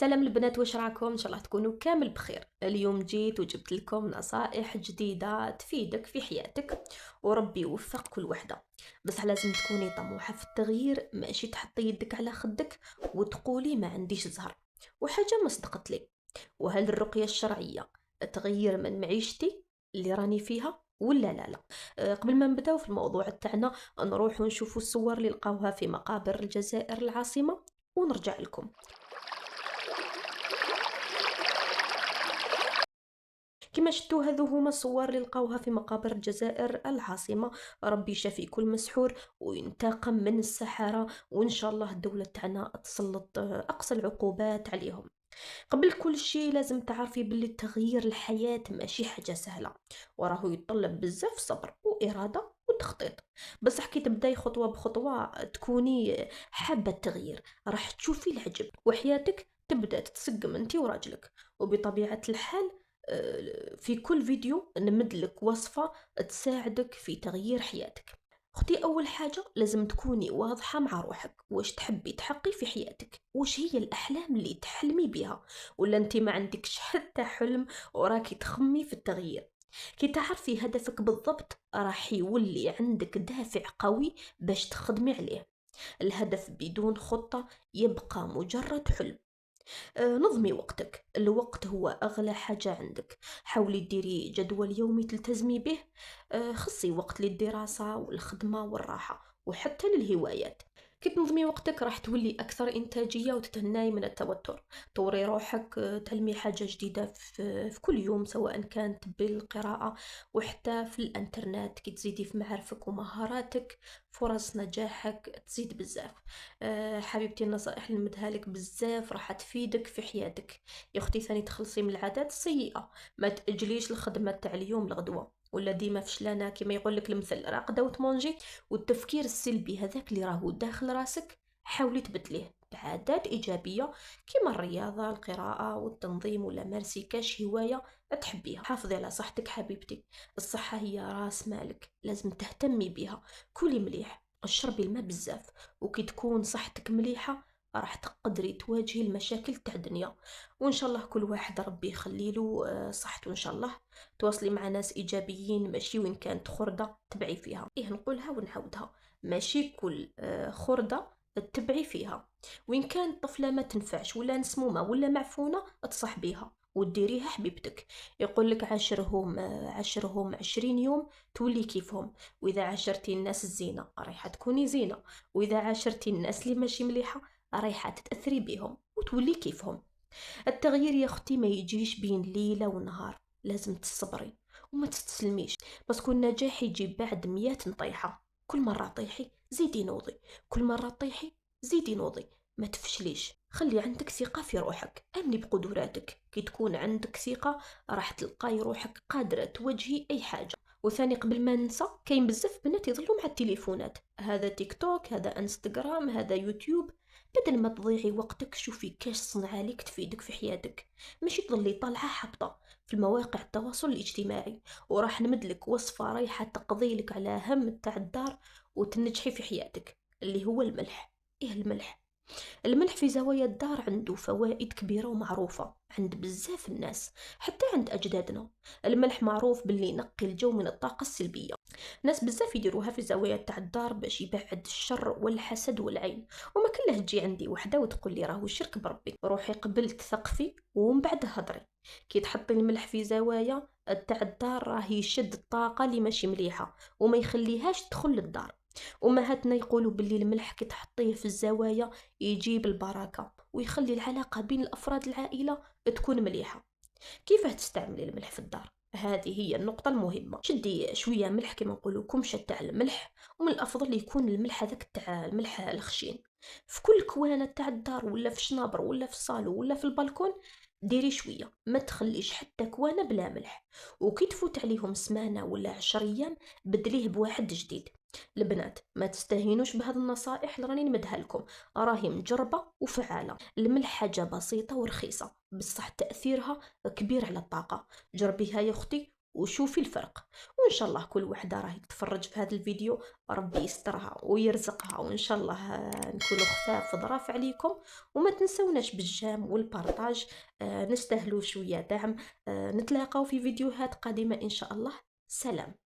سلام البنات، واش راكم؟ ان شاء الله تكونوا كامل بخير. اليوم جيت وجبت لكم نصائح جديدة تفيدك في حياتك، وربي يوفق كل وحدة. بس لازم تكوني طموحة في التغيير، ماشي تحطي يدك على خدك وتقولي ما عنديش زهر. وحاجة ما صدقت لي، وهل الرقية الشرعية تغير من معيشتي اللي راني فيها ولا لا؟ قبل ما نبداو في الموضوع تاعنا، نروح ونشوفوا الصور اللي لقاوها في مقابر الجزائر العاصمة ونرجع لكم. كما شفتوا هذو هما الصور اللي لقاوها في مقابر الجزائر العاصمة. ربي يشافي كل مسحور وينتقم من السحرة، وإن شاء الله الدولة تاعنا تسلط أقصى العقوبات عليهم. قبل كل شيء لازم تعرفي باللي تغيير الحياة ماشي حاجة سهلة، وراه يتطلب بزاف صبر وإرادة وتخطيط. بصح كي تبداي خطوة بخطوة تكوني حابة التغيير، راح تشوفي العجب وحياتك تبدأ تتسقم انتي وراجلك. وبطبيعة الحال في كل فيديو نمدلك وصفة تساعدك في تغيير حياتك. اختي، اول حاجة لازم تكوني واضحة مع روحك، واش تحبي تحقي في حياتك، واش هي الاحلام اللي تحلمي بها، ولا انت ما عندكش حتى حلم وراكي تخمي في التغيير. كي تعرفي هدفك بالضبط راح يولي عندك دافع قوي باش تخدمي عليه. الهدف بدون خطة يبقى مجرد حلم. نظمي وقتك، الوقت هو أغلى حاجة عندك. حاولي ديري جدول يومي تلتزمي به. خصي وقت للدراسة والخدمة والراحة وحتى للهوايات. كي تنظمي وقتك راح تولي أكثر إنتاجية وتتهناي من التوتر. طوري روحك، تعلمي حاجة جديدة في كل يوم، سواء كانت بالقراءة وحتى في الانترنت. كي تزيدي في معارفك ومهاراتك فرص نجاحك تزيد بزاف. حبيبتي، النصائح اللي نمدها لك بزاف راح تفيدك في حياتك. يا اختي، ثاني تخلصي من العادات السيئه. ما تاجليش الخدمه تاع اليوم لغدوه، ولا ديما فشلانه كما يقول لك المثل راقده وتمونجي. والتفكير السلبي هذاك اللي راهو داخل راسك حاولي تبدليه بعادات ايجابيه، كما الرياضه، القراءه والتنظيم، ولا مارسي كاش هوايه تحبيها. حافظي على صحتك حبيبتي، الصحه هي راس مالك، لازم تهتمي بها. كلي مليح، اشربي الماء بزاف، وكي تكون صحتك مليحة راح تقدري تواجهي المشاكل تاع الدنيا. وان شاء الله كل واحد ربي يخليله صحته ان شاء الله. تواصلي مع ناس ايجابيين، ماشي وين كانت خردة تبعي فيها. ايه، نقولها ونعاودها، ماشي كل خردة تبعي فيها. وين كانت طفلة ما تنفعش ولا مسمومة ولا معفونة تصاحبيها وديريها حبيبتك. يقول لك عشرهم 20 يوم تولي كيفهم. واذا عاشرتي الناس الزينة رايحة تكوني زينة، واذا عاشرتي الناس اللي ماشي مليحة رايحة تتأثري بهم وتولي كيفهم. التغيير يا اختي ما يجيش بين ليلة ونهار، لازم تصبري وما تستسلميش. باسكو النجاح يجي بعد 100 نطيحة. كل مرة طيحي زيدي نوضي، كل مرة طيحي زيدي نوضي. ما تفشليش، خلي عندك ثقة في روحك، امني بقدراتك. كي تكون عندك ثقة راح تلقاي روحك قادرة تواجهي اي حاجة. وثاني قبل ما ننسى، كاين بزاف بنات يظلوا مع التليفونات، هذا تيك توك، هذا انستغرام، هذا يوتيوب. بدل ما تضيعي وقتك شوفي كاش صنعة لك تفيدك في حياتك، ماشي تظلي طالعة حبطة في المواقع التواصل الاجتماعي. وراح نمدلك وصفة رايحة تقضي لك على هم تاع الدار وتنجحي في حياتك، اللي هو الملح. ايه الملح؟ الملح في زوايا الدار عنده فوائد كبيرة ومعروفة عند بزاف الناس، حتى عند أجدادنا. الملح معروف باللي ينقي الجو من الطاقة السلبية. ناس بزاف يديروها في الزوايا تاع الدار باش يبعد الشر والحسد والعين. وما كله تجي عندي وحده وتقول لي راهو شرك بربي. روحي قبل تثقفي ومن بعد هضري. كي تحطي الملح في زوايا تاع الدار راه يشد الطاقة اللي ماشي مليحة وما يخليهاش تدخل للدار. امهاتنا يقولوا باللي الملح كي تحطيه في الزوايا يجيب البركة ويخلي العلاقة بين الافراد العائلة تكون مليحة. كيفاه تستعملي الملح في الدار؟ هذه هي النقطة المهمة. شدي شوية ملح كما نقولوا كمشة تاع الملح، ومن الأفضل يكون الملح هذاك تاع الملح الخشين. في كل كوانة تاع الدار ولا في الشنابر ولا في الصالو ولا في البلكون ديري شوية، ما تخليش حتى كوانة بلا ملح. وكي تفوت عليهم سمانة ولا 10 أيام بدليه بواحد جديد. البنات ما تستهينوش بهذه النصائح اللي راني نمدها لكم، راهي مجربة وفعالة. الملح حاجة بسيطة ورخيصة، بصح تأثيرها كبير على الطاقة. جربيها يا أختي وشوفي الفرق. وان شاء الله كل وحده راهي تتفرج في هذا الفيديو ربي يسترها ويرزقها، وان شاء الله نكونوا خفاف وظراف عليكم. وما تنسوناش بالجام والبارطاج، نستاهلوا شويه دعم. نتلاقاو في فيديوهات قادمه ان شاء الله. سلام.